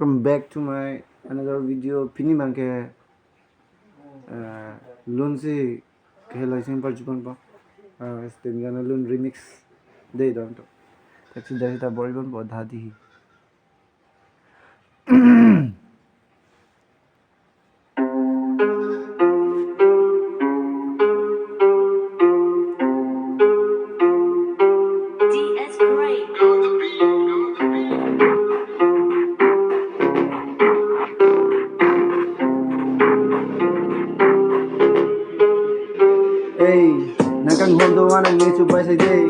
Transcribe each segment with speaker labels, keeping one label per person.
Speaker 1: welcome back to my another video. Pini mangke loan se kehla sing par jupan pa. Stem gana loan remix dei don to. Taxi dari ta boribon bo dhadi. Hey, nakang hondo wana ngechu bai sai day.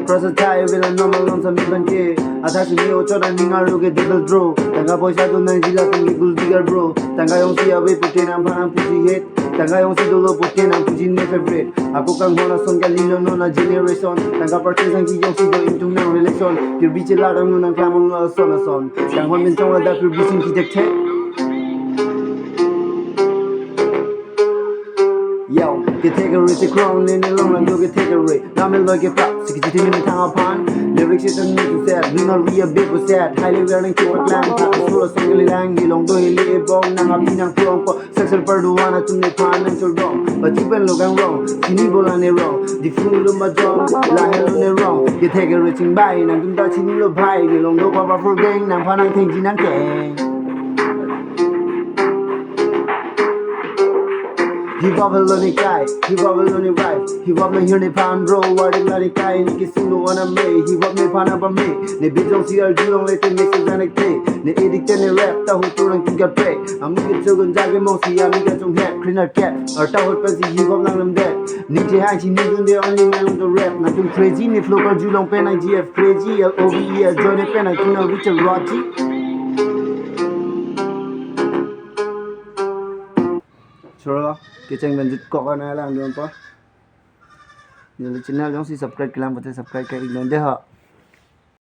Speaker 1: Cross a tie will a normal on some even ke. Athas mi ocho na ninga roge double draw. Tanga poisa to nang jila tingi gul digger bro. Tanga yong si away putin am phanam puji hit. Tanga yong si dolo putin am puji ne favorite. Aku kang hona song ka lilo no na generation. Tanga purchase ang ki yong si do into na relation. Pure biche la dang nang klamong na son. Tang hon min chong la da pure biching ki tek tek. Yo, get take a risk, crown in the long run, you get take a risk. Now me look it up, 60 minutes hang upon. Lyrics is a new set, we not real big was that. Highly wearing to a clan, tap is full of single lang, long do he live bong, nang a pinang plong po. Sexual perduana to me pan and so wrong. But you been looking wrong, sinibola ne wrong. The fool of my drum, la hell on the wrong. Get take a rich in by, nang dun da chinilo pie, long do papa for gang, nang panang thinking nang gang. Hip hop alone guy, hip hop alone right. Hip hop me here ne pan bro, what a bloody guy. Ni kissing no one me. Hip hop me pan up me. Ne beat don't see her do let it mix it and it play. Ne edit ne rap ta hu turang ki ga play. Ami ke chogun jage mo si ami ga chong hat, cleaner cat. Or ta hu pa si hip hop lang lam that. Ni je hang chi ni dun de only man on the rap. Na tum crazy ne flow ka ju long pen I GF crazy. LOVE join pen I tuna with a Rocky. Sure, kita lanjut kok kan lang doon pa. Yung channel yung si subscribe kailangan pati subscribe kay ignon deh ha.